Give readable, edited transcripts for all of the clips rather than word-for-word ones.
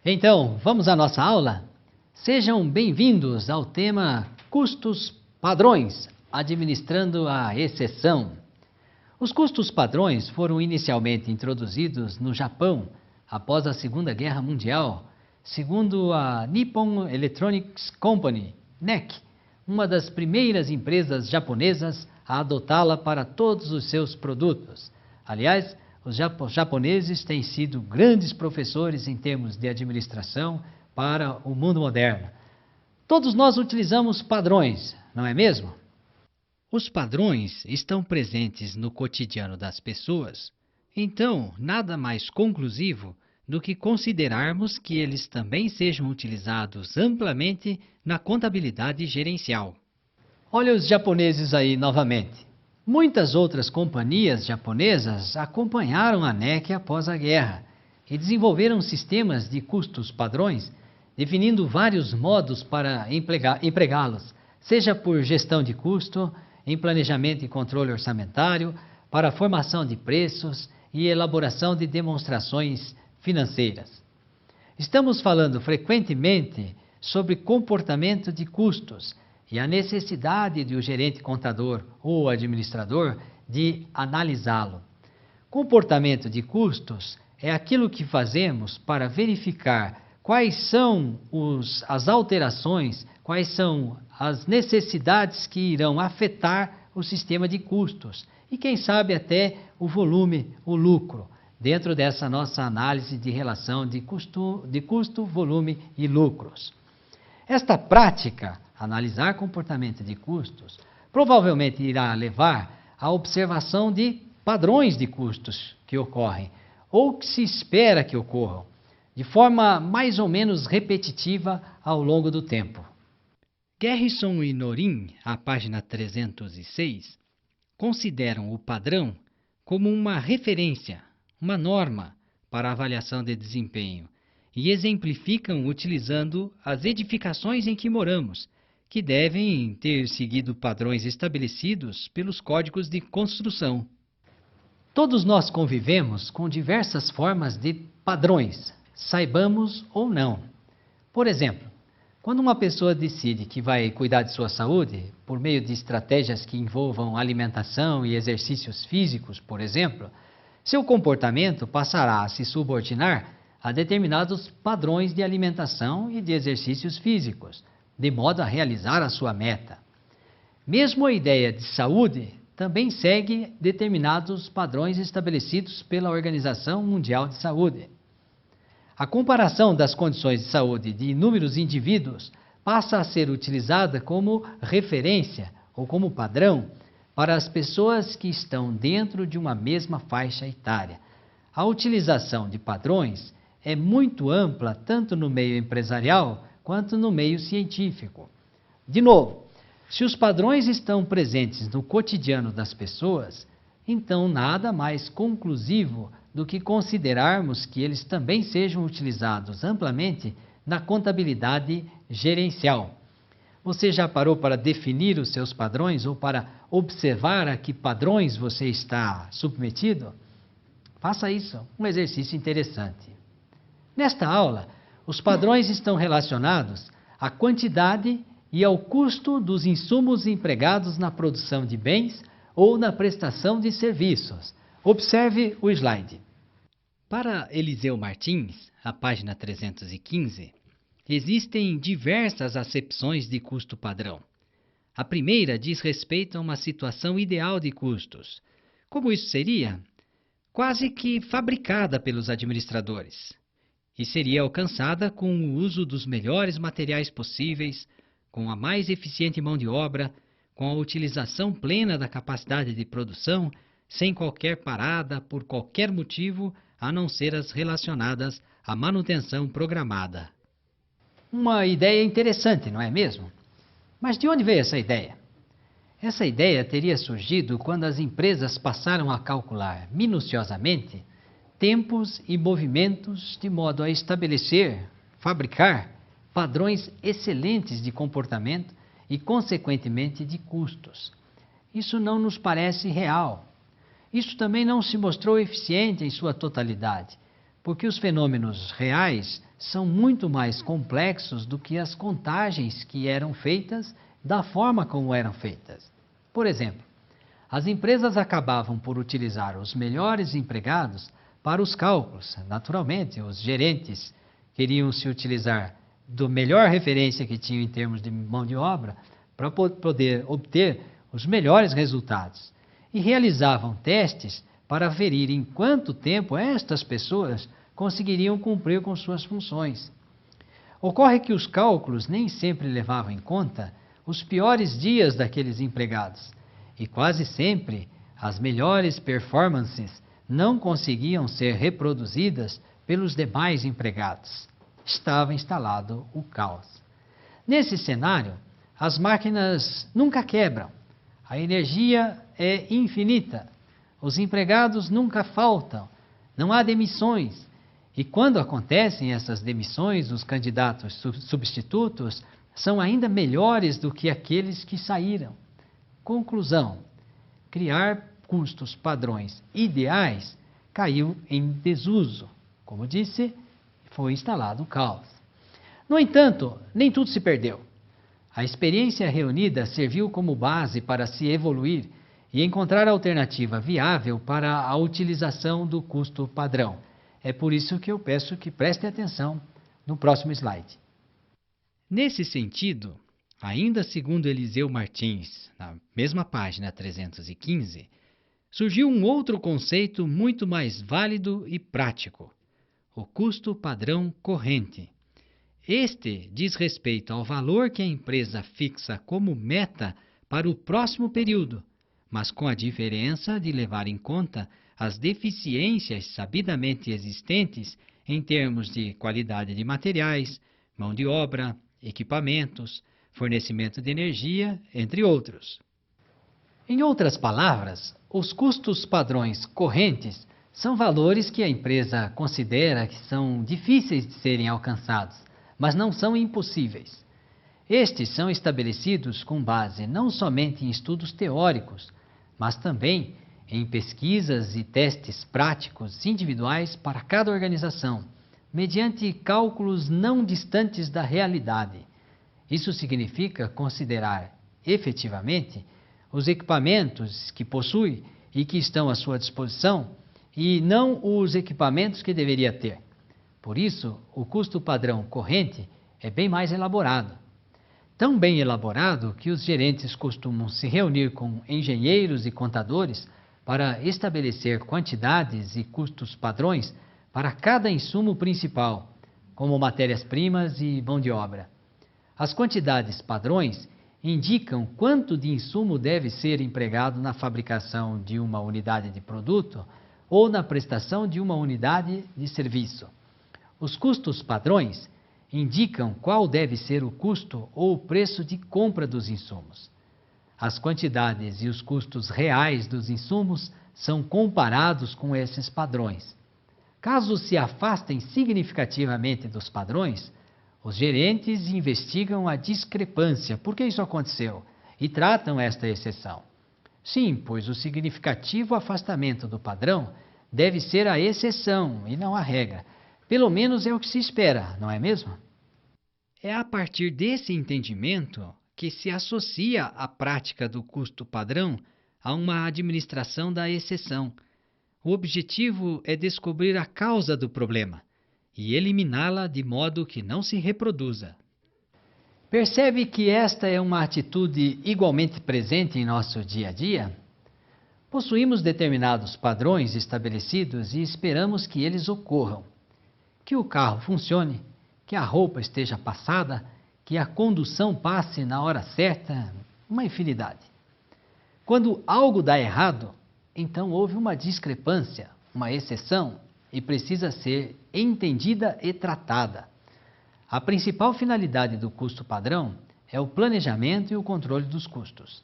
Então, vamos à nossa aula? Sejam bem-vindos ao tema Custos Padrões, administrando a exceção. Os custos padrões foram inicialmente introduzidos no Japão após a Segunda Guerra Mundial, segundo a Nippon Electronics Company, NEC, uma das primeiras empresas japonesas a adotá-la para todos os seus produtos. Aliás, os japoneses têm sido grandes professores em termos de administração para o mundo moderno. Todos nós utilizamos padrões, não é mesmo? Os padrões estão presentes no cotidiano das pessoas, então nada mais conclusivo do que considerarmos que eles também sejam utilizados amplamente na contabilidade gerencial. Olha os japoneses aí novamente. Muitas outras companhias japonesas acompanharam a NEC após a guerra e desenvolveram sistemas de custos padrões, definindo vários modos para empregá-los, seja por gestão de custo, em planejamento e controle orçamentário, para a formação de preços e elaboração de demonstrações financeiras. Estamos falando frequentemente sobre comportamento de custos e a necessidade de o gerente contador ou administrador de analisá-lo. Comportamento de custos é aquilo que fazemos para verificar quais são as alterações, quais são as necessidades que irão afetar o sistema de custos e, quem sabe, até o volume, o lucro, dentro dessa nossa análise de relação de custo, volume e lucros. Esta prática, analisar comportamento de custos, provavelmente irá levar à observação de padrões de custos que ocorrem ou que se espera que ocorram, de forma mais ou menos repetitiva ao longo do tempo. Garrison e Norin, à página 306, consideram o padrão como uma referência, uma norma para a avaliação de desempenho e exemplificam utilizando as edificações em que moramos, que devem ter seguido padrões estabelecidos pelos códigos de construção. Todos nós convivemos com diversas formas de padrões, saibamos ou não. Por exemplo, quando uma pessoa decide que vai cuidar de sua saúde, por meio de estratégias que envolvam alimentação e exercícios físicos, por exemplo, seu comportamento passará a se subordinar a determinados padrões de alimentação e de exercícios físicos, de modo a realizar a sua meta. Mesmo a ideia de saúde também segue determinados padrões estabelecidos pela Organização Mundial de Saúde. A comparação das condições de saúde de inúmeros indivíduos passa a ser utilizada como referência ou como padrão para as pessoas que estão dentro de uma mesma faixa etária. A utilização de padrões é muito ampla tanto no meio empresarial quanto no meio científico. De novo, se os padrões estão presentes no cotidiano das pessoas, então nada mais conclusivo do que considerarmos que eles também sejam utilizados amplamente na contabilidade gerencial. Você já parou para definir os seus padrões ou para observar a que padrões você está submetido? Faça isso, um exercício interessante. Nesta aula, os padrões estão relacionados à quantidade e ao custo dos insumos empregados na produção de bens ou na prestação de serviços. Observe o slide. Para Eliseu Martins, a página 315, existem diversas acepções de custo padrão. A primeira diz respeito a uma situação ideal de custos. Como isso seria? Quase que fabricada pelos administradores. E seria alcançada com o uso dos melhores materiais possíveis, com a mais eficiente mão de obra, com a utilização plena da capacidade de produção, sem qualquer parada por qualquer motivo, a não ser as relacionadas à manutenção programada. Uma ideia interessante, não é mesmo? Mas de onde veio essa ideia? Essa ideia teria surgido quando as empresas passaram a calcular minuciosamente tempos e movimentos de modo a estabelecer, fabricar padrões excelentes de comportamento e, consequentemente, de custos. Isso não nos parece real. Isso também não se mostrou eficiente em sua totalidade, porque os fenômenos reais são muito mais complexos do que as contagens que eram feitas da forma como eram feitas. Por exemplo, as empresas acabavam por utilizar os melhores empregados para os cálculos. Naturalmente, os gerentes queriam se utilizar da melhor referência que tinham em termos de mão de obra para poder obter os melhores resultados. E realizavam testes para aferir em quanto tempo estas pessoas conseguiriam cumprir com suas funções. Ocorre que os cálculos nem sempre levavam em conta os piores dias daqueles empregados, e quase sempre as melhores performances não conseguiam ser reproduzidas pelos demais empregados. Estava instalado o caos. Nesse cenário, as máquinas nunca quebram, a energia é infinita, os empregados nunca faltam, não há demissões. E quando acontecem essas demissões, os candidatos substitutos são ainda melhores do que aqueles que saíram. Conclusão: criar custos padrões ideais caiu em desuso. Como disse, foi instalado o caos. No entanto, nem tudo se perdeu. A experiência reunida serviu como base para se evoluir e encontrar alternativa viável para a utilização do custo padrão. É por isso que eu peço que prestem atenção no próximo slide. Nesse sentido, ainda segundo Eliseu Martins, na mesma página 315, surgiu um outro conceito muito mais válido e prático: o custo padrão corrente. Este diz respeito ao valor que a empresa fixa como meta para o próximo período, mas com a diferença de levar em conta as deficiências sabidamente existentes em termos de qualidade de materiais, mão de obra, equipamentos, fornecimento de energia, entre outros. Em outras palavras, os custos padrões correntes são valores que a empresa considera que são difíceis de serem alcançados, mas não são impossíveis. Estes são estabelecidos com base não somente em estudos teóricos, mas também em pesquisas e testes práticos individuais para cada organização, mediante cálculos não distantes da realidade. Isso significa considerar efetivamente os equipamentos que possui e que estão à sua disposição e não os equipamentos que deveria ter. Por isso, o custo padrão corrente é bem mais elaborado. Tão bem elaborado que os gerentes costumam se reunir com engenheiros e contadores para estabelecer quantidades e custos padrões para cada insumo principal, como matérias-primas e mão de obra. As quantidades padrões indicam quanto de insumo deve ser empregado na fabricação de uma unidade de produto ou na prestação de uma unidade de serviço. Os custos padrões indicam qual deve ser o custo ou o preço de compra dos insumos. As quantidades e os custos reais dos insumos são comparados com esses padrões. Caso se afastem significativamente dos padrões, os gerentes investigam a discrepância, por que isso aconteceu, e tratam esta exceção. Sim, pois o significativo afastamento do padrão deve ser a exceção e não a regra. Pelo menos é o que se espera, não é mesmo? É a partir desse entendimento que se associa a prática do custo padrão a uma administração da exceção. O objetivo é descobrir a causa do problema e eliminá-la de modo que não se reproduza. Percebe que esta é uma atitude igualmente presente em nosso dia a dia? Possuímos determinados padrões estabelecidos e esperamos que eles ocorram. Que o carro funcione, que a roupa esteja passada, que a condução passe na hora certa, uma infinidade. Quando algo dá errado, então houve uma discrepância, uma exceção, e precisa ser entendida e tratada. A principal finalidade do custo padrão é o planejamento e o controle dos custos.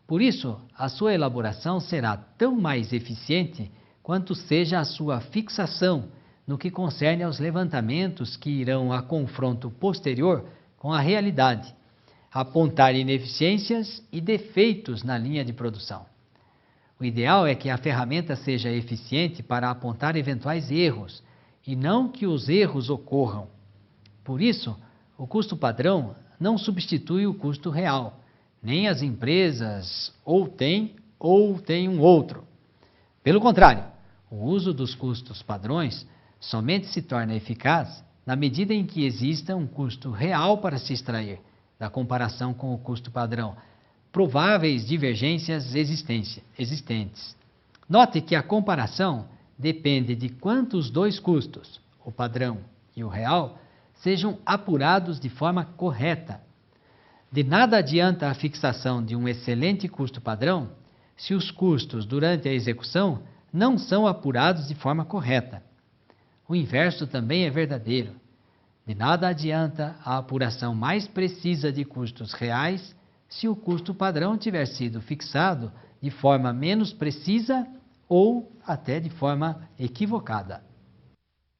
Por isso, a sua elaboração será tão mais eficiente quanto seja a sua fixação no que concerne aos levantamentos que irão a confronto posterior com a realidade, apontar ineficiências e defeitos na linha de produção. O ideal é que a ferramenta seja eficiente para apontar eventuais erros e não que os erros ocorram. Por isso, o custo padrão não substitui o custo real, nem as empresas ou tem um outro. Pelo contrário, o uso dos custos padrões somente se torna eficaz na medida em que exista um custo real para se extrair da comparação com o custo padrão, prováveis divergências existentes. Note que a comparação depende de quanto os dois custos, o padrão e o real, sejam apurados de forma correta. De nada adianta a fixação de um excelente custo padrão se os custos durante a execução não são apurados de forma correta. O inverso também é verdadeiro. De nada adianta a apuração mais precisa de custos reais se o custo padrão tiver sido fixado de forma menos precisa ou até de forma equivocada.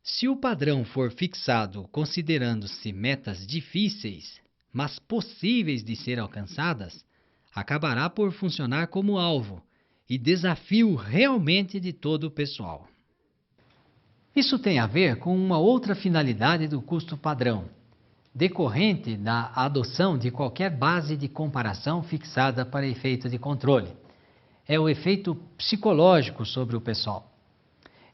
Se o padrão for fixado considerando-se metas difíceis, mas possíveis de ser alcançadas, acabará por funcionar como alvo e desafio realmente de todo o pessoal. Isso tem a ver com uma outra finalidade do custo padrão, decorrente da adoção de qualquer base de comparação fixada para efeito de controle. É o efeito psicológico sobre o pessoal.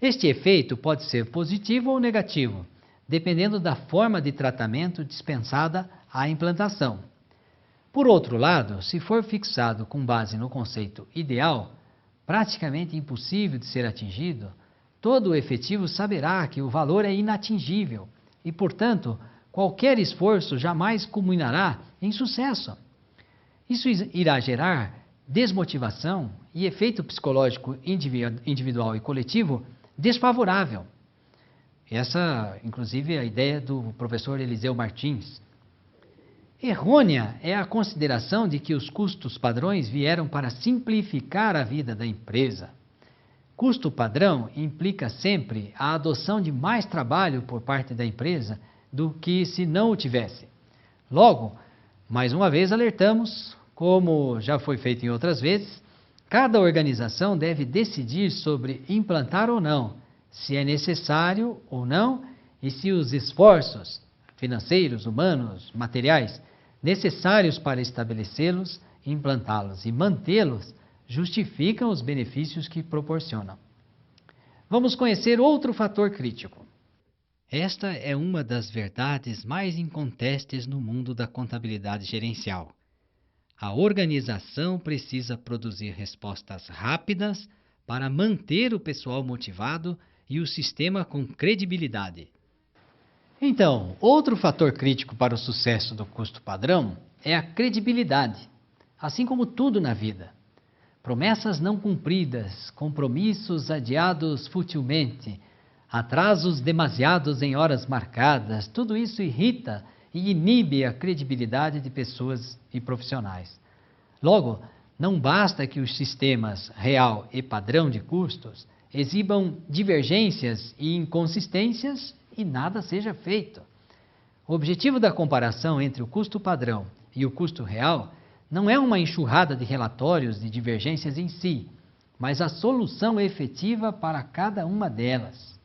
Este efeito pode ser positivo ou negativo, dependendo da forma de tratamento dispensada à implantação. Por outro lado, se for fixado com base no conceito ideal, praticamente impossível de ser atingido, todo o efetivo saberá que o valor é inatingível e, portanto, qualquer esforço jamais culminará em sucesso. Isso irá gerar desmotivação e efeito psicológico individual e coletivo desfavorável. Essa, inclusive, é a ideia do professor Eliseu Martins. Errônea é a consideração de que os custos padrões vieram para simplificar a vida da empresa. Custo padrão implica sempre a adoção de mais trabalho por parte da empresa do que se não o tivesse. Logo, mais uma vez alertamos, como já foi feito em outras vezes, cada organização deve decidir sobre implantar ou não, se é necessário ou não e se os esforços financeiros, humanos, materiais necessários para estabelecê-los, implantá-los e mantê-los justificam os benefícios que proporcionam. Vamos conhecer outro fator crítico. Esta é uma das verdades mais incontestes no mundo da contabilidade gerencial. A organização precisa produzir respostas rápidas para manter o pessoal motivado e o sistema com credibilidade. Então, outro fator crítico para o sucesso do custo padrão é a credibilidade, assim como tudo na vida. Promessas não cumpridas, compromissos adiados futilmente, atrasos demasiados em horas marcadas, tudo isso irrita e inibe a credibilidade de pessoas e profissionais. Logo, não basta que os sistemas real e padrão de custos exibam divergências e inconsistências e nada seja feito. O objetivo da comparação entre o custo padrão e o custo real não é uma enxurrada de relatórios de divergências em si, mas a solução efetiva para cada uma delas.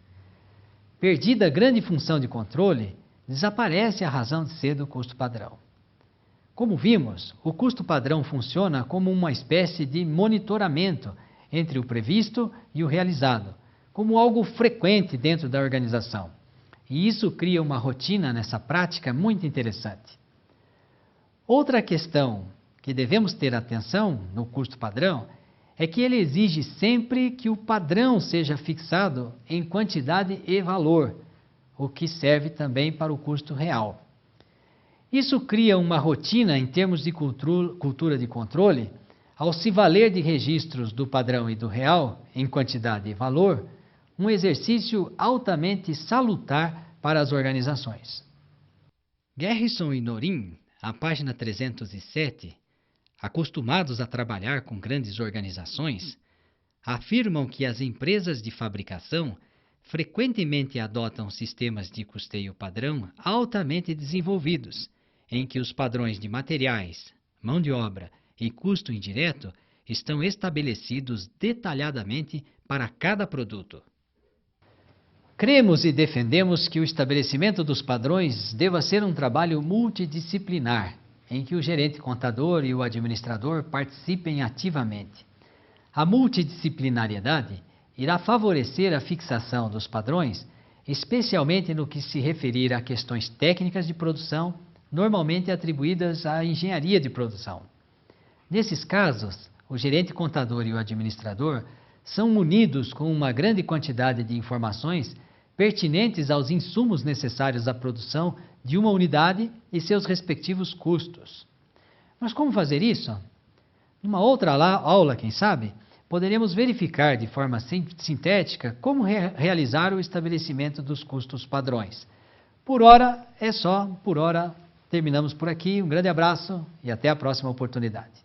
Perdida a grande função de controle, desaparece a razão de ser do custo padrão. Como vimos, o custo padrão funciona como uma espécie de monitoramento entre o previsto e o realizado, como algo frequente dentro da organização. E isso cria uma rotina nessa prática muito interessante. Outra questão que devemos ter atenção no custo padrão é que ele exige sempre que o padrão seja fixado em quantidade e valor, o que serve também para o custo real. Isso cria uma rotina em termos de cultura de controle, ao se valer de registros do padrão e do real em quantidade e valor, um exercício altamente salutar para as organizações. Garrison e Norin, a página 307, acostumados a trabalhar com grandes organizações, afirmam que as empresas de fabricação frequentemente adotam sistemas de custeio padrão altamente desenvolvidos, em que os padrões de materiais, mão de obra e custo indireto estão estabelecidos detalhadamente para cada produto. Cremos e defendemos que o estabelecimento dos padrões deva ser um trabalho multidisciplinar, em que o gerente contador e o administrador participem ativamente. A multidisciplinariedade irá favorecer a fixação dos padrões, especialmente no que se referir a questões técnicas de produção, normalmente atribuídas à engenharia de produção. Nesses casos, o gerente contador e o administrador são munidos com uma grande quantidade de informações pertinentes aos insumos necessários à produção de uma unidade e seus respectivos custos. Mas como fazer isso? Numa outra aula, quem sabe, poderemos verificar de forma sintética como realizar o estabelecimento dos custos padrões. Por hora, é só. Por hora, terminamos por aqui. Um grande abraço e até a próxima oportunidade.